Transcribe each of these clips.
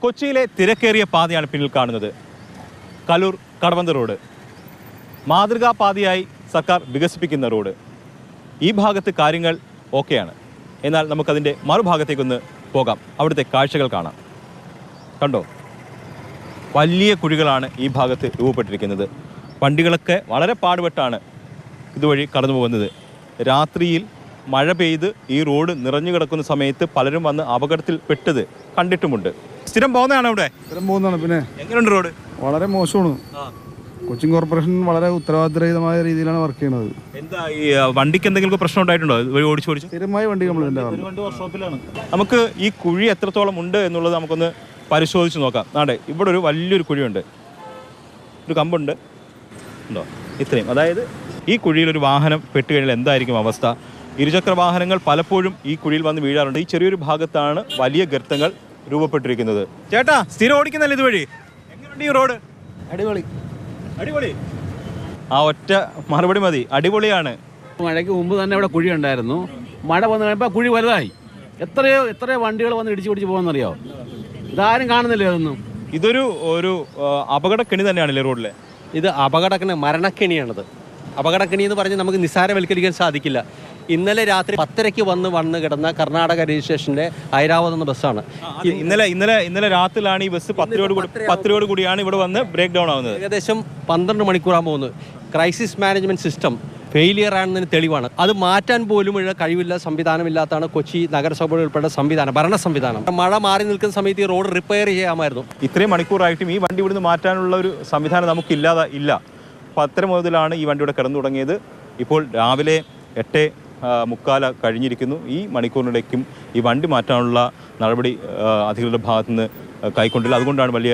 കൊച്ചിയിലെ തിരക്കേറിയ പാതയാണ് പിന്നിൽ കാണുന്നത്. കലൂർ കടവന്ത് റോഡ് മാതൃകാ പാതയായി സർക്കാർ വികസിപ്പിക്കുന്ന റോഡ്. ഈ ഭാഗത്ത് കാര്യങ്ങൾ ഓക്കെയാണ്. എന്നാൽ നമുക്കതിൻ്റെ മറുഭാഗത്തേക്കൊന്ന് പോകാം. അവിടുത്തെ കാഴ്ചകൾ കാണാം. കണ്ടോ, വലിയ കുഴികളാണ് ഈ ഭാഗത്ത് രൂപപ്പെട്ടിരിക്കുന്നത്. വണ്ടികളൊക്കെ വളരെ പാടുപെട്ടാണ് ഇതുവഴി കടന്നു പോകുന്നത്. രാത്രിയിൽ മഴ പെയ്ത് ഈ റോഡ് നിറഞ്ഞു കിടക്കുന്ന സമയത്ത് പലരും വന്ന് അപകടത്തിൽ പെട്ടത് കണ്ടിട്ടുമുണ്ട്. സ്ഥിരം പോകുന്നതാണ് ഇവിടെ? സ്ഥിരം പോകുന്നതാണ്. പിന്നെ എങ്ങനെയുണ്ട് റോഡ്? വളരെ മോശമാണ്. കൊച്ചിൻ കോർപ്പറേഷൻ വളരെ ഉത്തരവാദിത്തരഹിതമായ രീതിയിലാണ് വർക്ക് ചെയ്യുന്നത്. എന്താ ഈ വണ്ടിക്ക് എന്തെങ്കിലും പ്രശ്നം ഉണ്ടായിട്ടുണ്ടോ? ഓടിച്ചു സ്ഥിരമായി വണ്ടി കംപ്ലൈന്റ് നമുക്ക് ഈ കുഴി എത്രത്തോളം ഉണ്ട് എന്നുള്ളത് നമുക്കൊന്ന് പരിശോധിച്ച് നോക്കാം. നാടെ ഇവിടെ ഒരു വലിയൊരു കുഴിയുണ്ട്, ഒരു കമ്പുണ്ട്, ഉണ്ടോ? ഇത്രയും, അതായത് ഈ കുഴിയിലൊരു വാഹനം പെട്ടുകഴിഞ്ഞാൽ എന്തായിരിക്കും അവസ്ഥ? ഇരുചക്ര വാഹനങ്ങൾ പലപ്പോഴും ഈ കുഴിയിൽ വന്ന് വീഴാറുണ്ട്. ഈ ചെറിയൊരു ഭാഗത്താണ് വലിയ ഗർത്തങ്ങൾ രൂപപ്പെട്ടിരിക്കുന്നത്. ചേട്ടാ, സ്ഥിരം ഓടിക്കുന്നല്ലേ ഇതുവഴി? എങ്ങനെയുണ്ട് ഈ റോഡ്? അടിപൊളി. അടിപൊളി, ആ ഒറ്റ മറുപടി മതി, അടിപൊളിയാണ്. മഴയ്ക്ക് മുമ്പ് തന്നെ ഇവിടെ കുഴി ഉണ്ടായിരുന്നു. മഴ വന്നു കഴിയുമ്പോൾ കുഴി വലുതായി. എത്രയോ വണ്ടികൾ വന്ന് ഇടിച്ചു പോകുന്നറിയോ? ഇതാരും കാണുന്നില്ല. അതൊന്നും ഇതൊരു അപകടക്കെണി തന്നെയാണല്ലേ റോഡിലെ? ഇത് അപകടക്കെണി, മരണക്കെണിയാണിത്. അപകടക്കെണി എന്ന് പറഞ്ഞ് നമുക്ക് നിസ്സാരവൽക്കരിക്കാൻ സാധിക്കില്ല. ഇന്നലെ രാത്രി 10:30 വന്ന് കിടന്ന കർണാടക രജിസ്ട്രേഷൻ്റെ ഐരാവത് എന്ന ബസ്സാണ്. ഇന്നലെ രാത്രിയിലാണ് ഈ ബസ് 10 കൂടിയാണ് ഇവിടെ വന്ന് ബ്രേക്ക് ഡൗൺ ആവുന്നത്. ഏകദേശം 12 മണിക്കൂറാണ് പോകുന്നത്. ക്രൈസിസ് മാനേജ്മെൻറ്റ് സിസ്റ്റം ഫെയിലിയർ ആണെന്നതിന് തെളിവാണ്. അത് മാറ്റാൻ പോലും കഴിവില്ല, സംവിധാനമില്ലാത്തതാണ് കൊച്ചി നഗരസഭ ഉൾപ്പെടെ ഭരണ സംവിധാനം. മഴ മാറി നിൽക്കുന്ന സമയത്ത് ഈ റോഡ് റിപ്പയർ ചെയ്യാമായിരുന്നു. ഇത്രയും മണിക്കൂറായിട്ടും ഈ വണ്ടി ഇവിടുന്ന് മാറ്റാനുള്ള ഒരു സംവിധാനം നമുക്കില്ല. 10 മുതലാണ് ഈ വണ്ടി ഇവിടെ കിടന്നു തുടങ്ങിയത്. ഇപ്പോൾ രാവിലെ 8:45 കഴിഞ്ഞിരിക്കുന്നു. ഈ മണിക്കൂറിനിടയ്ക്കും ഈ വണ്ടി മാറ്റാനുള്ള നടപടി അധികൃതരുടെ ഭാഗത്തു നിന്ന് കൈക്കൊണ്ടില്ല. അതുകൊണ്ടാണ് വലിയ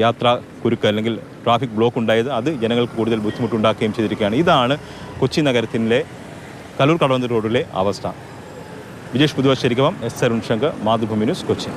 യാത്രാ കുരുക്ക് അല്ലെങ്കിൽ ട്രാഫിക് ബ്ലോക്ക് ഉണ്ടായത്. അത് ജനങ്ങൾക്ക് കൂടുതൽ ബുദ്ധിമുട്ടുണ്ടാക്കുകയും ചെയ്തിരിക്കുകയാണ്. ഇതാണ് കൊച്ചി നഗരത്തിലെ കലൂർ കടവന്ത് റോഡിലെ അവസ്ഥ. വിജേഷ് പുതുവശ്ശേരിക്കൊപ്പം എസ് അരുൺ ശങ്കർ, മാതൃഭൂമി ന്യൂസ്, കൊച്ചി.